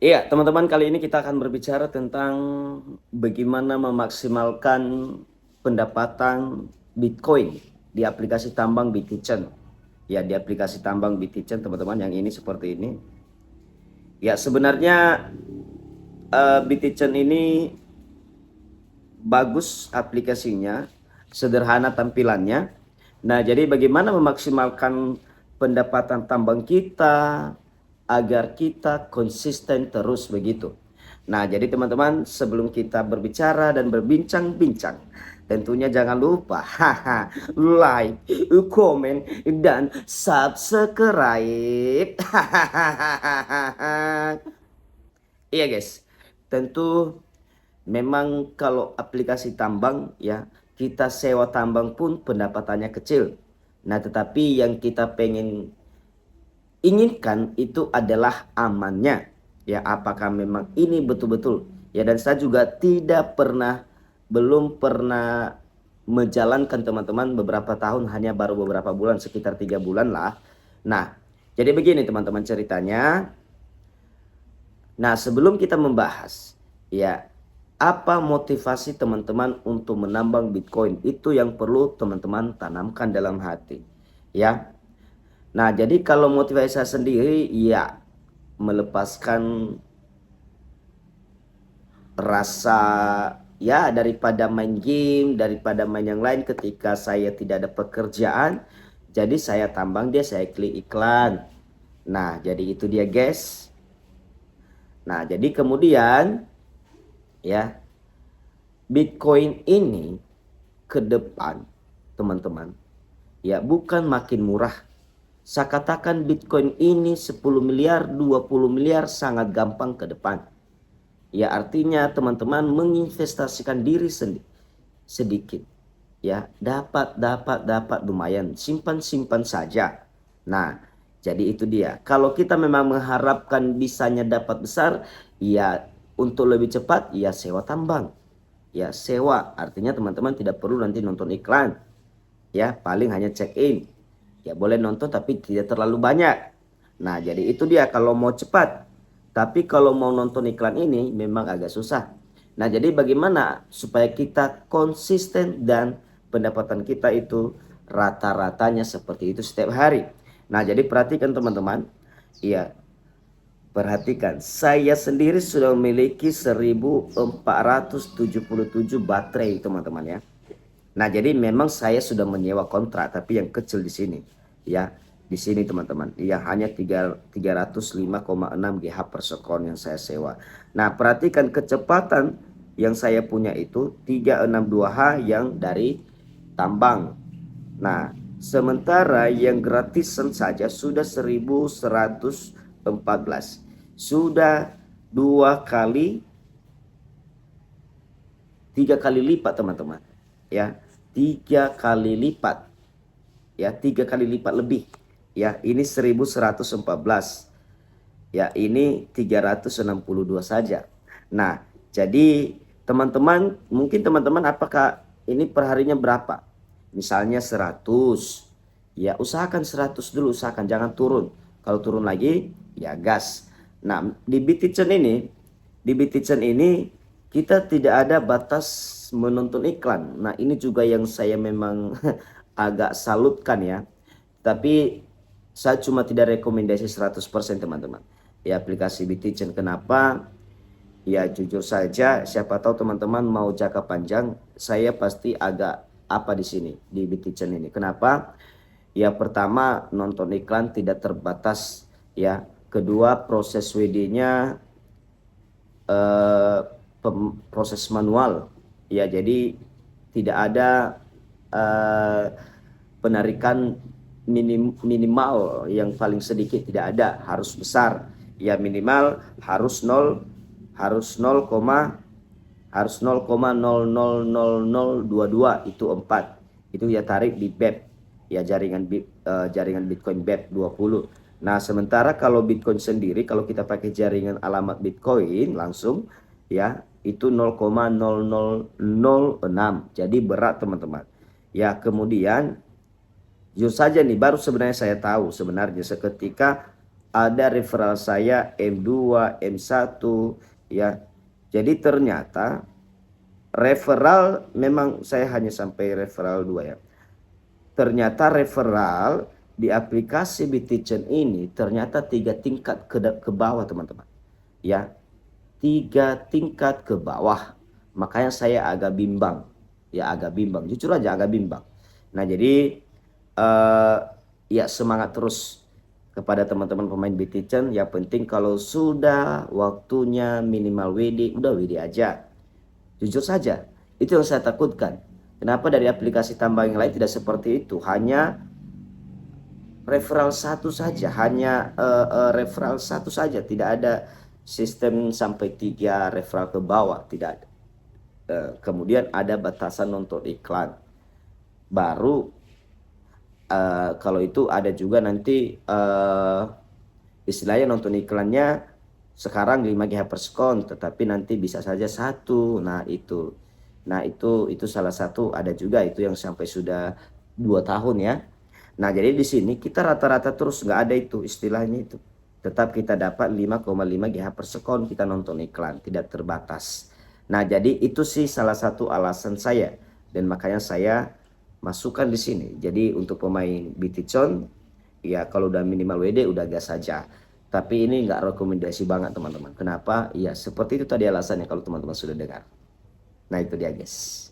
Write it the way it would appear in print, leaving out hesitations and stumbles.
Iya, teman-teman, kali ini kita akan berbicara tentang bagaimana memaksimalkan pendapatan Bitcoin di aplikasi tambang BitKitchen. Ya, di aplikasi tambang BitKitchen, teman-teman, yang ini seperti ini. Ya, sebenarnya BitKitchen ini bagus aplikasinya, sederhana tampilannya. Nah, jadi bagaimana memaksimalkan pendapatan tambang kita agar kita konsisten terus begitu. Nah, jadi teman-teman, sebelum kita berbicara dan berbincang-bincang, tentunya jangan lupa like, komen, dan subscribe. Iya guys, tentu memang kalau aplikasi tambang ya, kita sewa tambang pun pendapatannya kecil. Nah, tetapi yang kita inginkan itu adalah amannya. Ya, apakah memang ini betul-betul? Ya, dan saya juga belum pernah menjalankan, teman-teman, beberapa tahun, hanya baru beberapa bulan, sekitar 3 bulan lah. Nah, jadi begini teman-teman ceritanya. Nah, sebelum kita membahas, ya, apa motivasi teman-teman untuk menambang Bitcoin, itu yang perlu teman-teman tanamkan dalam hati, ya. Nah, jadi kalau motivasi saya sendiri, ya, melepaskan rasa, ya, daripada main game, daripada main yang lain ketika saya tidak ada pekerjaan. Jadi saya tambang dia, saya klik iklan. Nah, jadi itu dia guys. Nah, jadi kemudian, ya, Bitcoin ini ke depan, teman-teman, ya, bukan makin murah. Saya katakan Bitcoin ini 10 miliar, 20 miliar sangat gampang ke depan. Ya, artinya teman-teman menginvestasikan diri sedikit. Ya, dapat lumayan, simpan saja. Nah, jadi itu dia. Kalau kita memang mengharapkan bisanya dapat besar, ya, untuk lebih cepat, ya, sewa tambang. Ya, sewa artinya teman-teman tidak perlu nanti nonton iklan, ya, paling hanya check in. Ya, boleh nonton tapi tidak terlalu banyak. Nah, jadi itu dia kalau mau cepat. Tapi kalau mau nonton iklan ini memang agak susah. Nah, jadi bagaimana supaya kita konsisten dan pendapatan kita itu rata-ratanya seperti itu setiap hari. Nah, jadi perhatikan teman-teman. Iya, perhatikan, saya sendiri sudah memiliki 1477 baterai, teman-teman, ya. Nah, jadi memang saya sudah menyewa kontrak, tapi yang kecil di sini, ya. Di sini teman-teman, ya, hanya 305,6 GH per second yang saya sewa. Nah, perhatikan kecepatan yang saya punya itu 362H yang dari tambang. Nah, sementara yang gratisan saja sudah 1114. Sudah tiga kali lipat, teman-teman. Ya, 3 kali lipat. Ya, 3 kali lipat lebih. Ya, ini 1114. Ya, ini 362 saja. Nah, jadi teman-teman, mungkin teman-teman, apakah ini perharinya berapa? Misalnya 100. Ya, usahakan 100 dulu, usahakan jangan turun. Kalau turun lagi, ya gas. Nah, di BitKitchen ini kita tidak ada batas menonton iklan. Nah, ini juga yang saya memang agak salutkan, ya. Tapi saya cuma tidak rekomendasi 100%, teman-teman. Ya, aplikasi BitKitchen. Kenapa? Ya, jujur saja, siapa tahu teman-teman mau jangka panjang, saya pasti agak apa di sini di BitKitchen ini. Kenapa? Ya, pertama, nonton iklan tidak terbatas, ya. Kedua, proses WD-nya proses manual. Ya, jadi tidak ada eh, penarikan minimal yang paling sedikit, tidak ada, harus besar. Ya, minimal harus 0, harus 0, harus 0,000022, itu 4. Itu ya tarik di BEP, ya, jaringan Bitcoin BEP 20. Nah, sementara kalau Bitcoin sendiri, kalau kita pakai jaringan alamat Bitcoin langsung, ya, itu 0,0006. Jadi berat, teman-teman. Ya, kemudian jujur saja nih, baru sebenarnya saya tahu sebenarnya seketika ada referral saya M2, M1 ya. Jadi ternyata referral memang saya hanya sampai referral 2 ya. Ternyata referral di aplikasi BTichen ini ternyata 3 tingkat ke bawah teman-teman. Ya, 3 tingkat ke bawah. Makanya saya agak bimbang. Ya agak bimbang, jujur aja agak bimbang. Nah jadi ya semangat terus kepada teman-teman pemain BTichen. Yang penting kalau sudah waktunya minimal WD, udah WD aja. Jujur saja, itu yang saya takutkan. Kenapa dari aplikasi tambah yang lain tidak seperti itu? Hanya referral satu saja, hanya referral satu saja, tidak ada sistem sampai 3 referral ke bawah, tidak ada. Kemudian ada batasan nonton iklan. Baru kalau itu ada juga nanti istilahnya nonton iklannya sekarang 5 GB per sekon, tetapi nanti bisa saja 1. Nah itu salah satu, ada juga itu yang sampai sudah 2 tahun ya. Nah jadi di sini kita rata-rata terus nggak ada itu istilahnya itu. Tetap kita dapat 5,5 GB per sekon kita nonton iklan, tidak terbatas. Nah jadi itu sih salah satu alasan saya, dan makanya saya masukkan di sini. Jadi untuk pemain BTichen ya kalau udah minimal WD udah gas saja. Tapi ini nggak rekomendasi banget teman-teman. Kenapa? Ya seperti itu tadi alasannya kalau teman-teman sudah dengar. Nah itu dia guys.